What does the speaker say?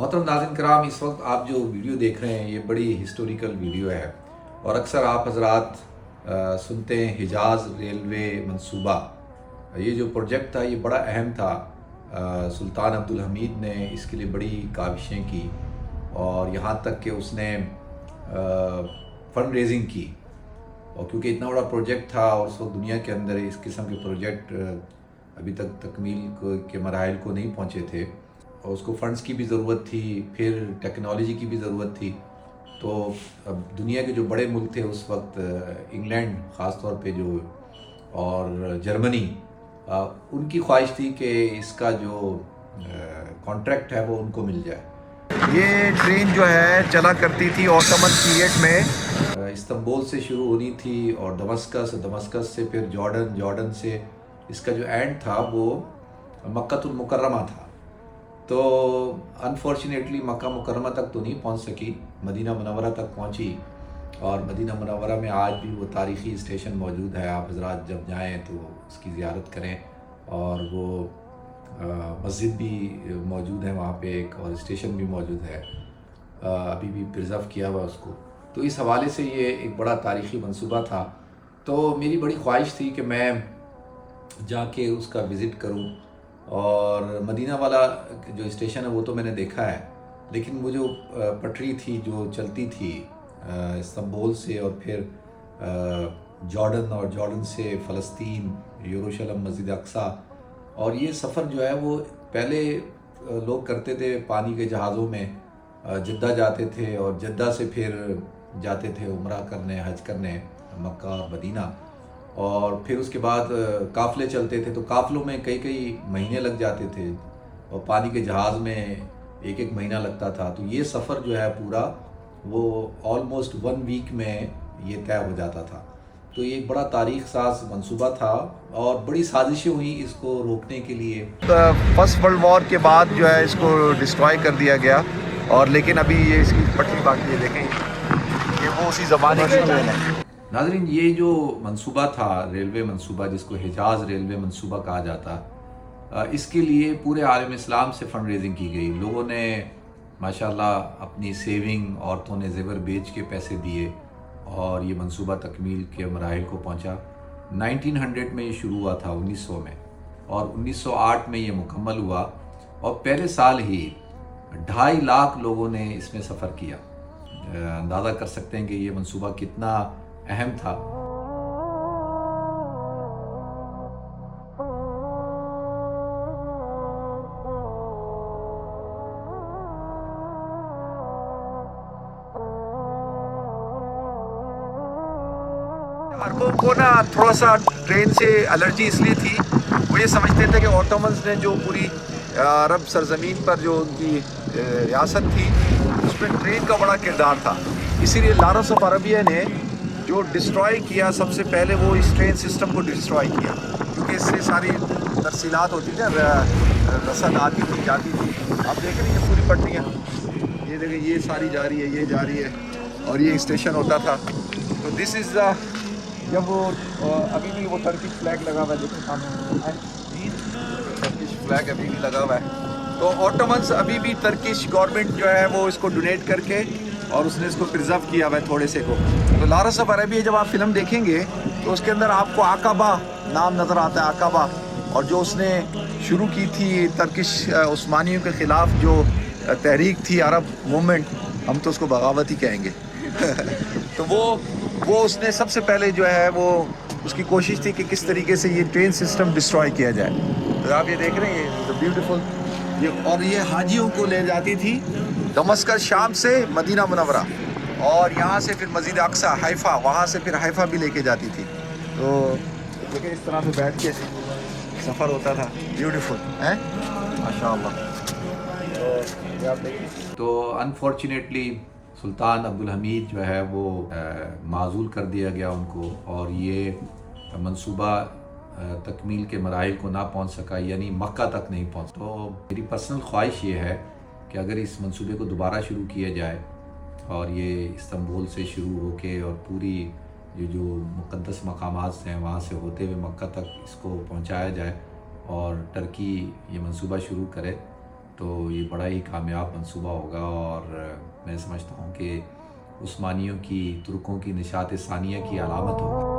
मोहतरम नाज़रीन कराम, इस वक्त आप जो वीडियो देख रहे हैं ये बड़ी हिस्टोरिकल वीडियो है और अक्सर आप हजरात सुनते हैं हिजाज़ रेलवे मंसूबा। ये जो प्रोजेक्ट था ये बड़ा अहम था। सुल्तान अब्दुल हमीद ने इसके लिए बड़ी काविशें की और यहाँ तक कि उसने फ़ंड रेजिंग की, और क्योंकि इतना बड़ा प्रोजेक्ट था और उस वक्त दुनिया के अंदर इस किस्म के प्रोजेक्ट अभी तक तकमील के मराहिल को नहीं पहुँचे थे और उसको फंड्स की भी ज़रूरत थी, फिर टेक्नोलॉजी की भी ज़रूरत थी। तो अब दुनिया के जो बड़े मुल्क थे उस वक्त, इंग्लैंड ख़ास तौर पे जो और जर्मनी, उनकी ख्वाहिश थी कि इसका जो कॉन्ट्रैक्ट है वो उनको मिल जाए। ये ट्रेन जो है चला करती थी ऑटोमन पीरियड में। इस्तांबुल से शुरू होनी थी और दमस्कस से फिर जॉर्डन से इसका जो एंड था वो मक्कातुल मुकर्रमा था। तो अनफॉर्चुनेटली मक्का मुकर्रमा तक तो नहीं पहुंच सकी, मदीना मुनव्वरा तक पहुंची और मदीना मुनव्वरा में आज भी वो तारीख़ी स्टेशन मौजूद है। आप हज़रात जब जाएं तो उसकी ज़ियारत करें और वो मस्जिद भी मौजूद है वहाँ पे एक, और स्टेशन भी मौजूद है, अभी भी प्रिज़र्व किया हुआ उसको। तो इस हवाले से ये एक बड़ा तारीख़ी मंसूबा था। तो मेरी बड़ी ख्वाहिश थी कि मैं जाके उसका विज़िट करूं, और मदीना वाला जो स्टेशन है वो तो मैंने देखा है, लेकिन वो जो पटरी थी जो चलती थी इस्तांबुल से और फिर जॉर्डन और जॉर्डन से फ़लस्तीन, यरूशलेम, मस्जिद अक्सा, और ये सफ़र जो है वो पहले लोग करते थे पानी के जहाज़ों में, जद्दा जाते थे और जद्दा से फिर जाते थे उम्रा करने, हज करने मक्का मदीना, और फिर उसके बाद काफ़िले चलते थे। तो काफ़िलों में कई कई महीने लग जाते थे और पानी के जहाज़ में एक एक महीना लगता था। तो ये सफ़र जो है पूरा वो ऑलमोस्ट 1 वीक में ये तय हो जाता था। तो ये एक बड़ा तारीख़ साज मंसूबा था और बड़ी साजिशें हुई इसको रोकने के लिए। फर्स्ट वर्ल्ड वॉर के बाद जो है इसको डिस्ट्रॉय कर दिया गया, और लेकिन अभी ये इसकी पटरी बाकी है, देखें ये वो उसी ज़माने की ट्रेन है। नाज़रीन, ये जो मंसूबा था रेलवे मंसूबा, जिसको हिजाज़ रेलवे मंसूबा कहा जाता, इसके लिए पूरे आलम इस्लाम से फ़ंड रेजिंग की गई। लोगों ने माशाल्लाह अपनी सेविंग, औरतों ने ज़ेवर बेच के पैसे दिए और ये मंसूबा तकमील के मराहिल को पहुंचा। 1900 में ये शुरू हुआ था, 1900 में, और 1908 में ये मुकम्मल हुआ और पहले साल ही 2.5 लाख लोगों ने इसमें सफ़र किया। अंदाज़ा कर सकते हैं कि ये मंसूबा कितना अहम था। अरबों को ना थोड़ा सा ट्रेन से एलर्जी इसलिए थी, वो ये समझते थे कि ऑटोमन्स ने जो पूरी अरब सरजमीन पर जो उनकी रियासत थी उसमें ट्रेन का बड़ा किरदार था। इसीलिए लॉरेंस ऑफ अरेबिया ने जो डिस्ट्रॉय किया सबसे पहले, वो इस ट्रेन सिस्टम को डिस्ट्रॉय किया, क्योंकि इससे सारी तरसीलात होती थी, रसद आती थी जाती थी। आप देख रहे हैं पूरी पटरियाँ, ये देखें, ये सारी जा रही है, ये जा रही है, और ये स्टेशन होता था। तो दिस इज़ द, जब वो अभी भी वो टर्किश फ्लैग लगा हुआ है, देखो सामने टर्किश फ्लैग अभी भी लगा हुआ है। तो ऑटोमन्स अभी भी टर्किश गवर्नमेंट जो है वो इसको डोनेट करके और उसने इसको प्रिजर्व किया हुआ है थोड़े से को। तो लॉरेंस ऑफ अरेबिया जब आप फिल्म देखेंगे तो उसके अंदर आपको आकाबा नाम नज़र आता है, आकाबा, और जो उसने शुरू की थी टर्किश उस्मानियों के ख़िलाफ़ जो तहरीक थी, अरब मूवमेंट, हम तो उसको बगावत ही कहेंगे तो वो उसने सबसे पहले जो है वो उसकी कोशिश थी कि किस तरीके से ये ट्रेन सिस्टम डिस्ट्रॉय किया जाए। तो आप ये देख रहे हैं, ये ब्यूटीफुल, ये, और ये हाजियों को ले जाती थी दमस्कस शाम से मदीना मुनव्वरा, और यहाँ से फिर मस्जिद अक्सा हाइफा, वहाँ से फिर हाइफा भी लेके जाती थी। तो देखिए इस तरह से बैठ के सफ़र होता था, ब्यूटीफुल है माशाअल्लाह। तो अनफॉर्चुनेटली सुल्तान अब्दुल हमीद जो है वो माज़ूल कर दिया गया उनको, और ये मंसूबा तकमील के मराहिल को ना पहुंच सका, यानी मक्का तक नहीं पहुंच। तो मेरी पर्सनल ख्वाहिश ये है कि अगर इस मंसूबे को दोबारा शुरू किया जाए और ये इस्तांबुल से शुरू होके और पूरी ये जो मुक़द्दस मकामात हैं वहाँ से होते हुए मक्का तक इसको पहुँचाया जाए और टर्की ये मंसूबा शुरू करे, تو یہ بڑا ہی کامیاب منصوبہ ہوگا، اور میں سمجھتا ہوں کہ عثمانیوں کی، ترکوں کی نشاط ثانیہ کی علامت ہوگا۔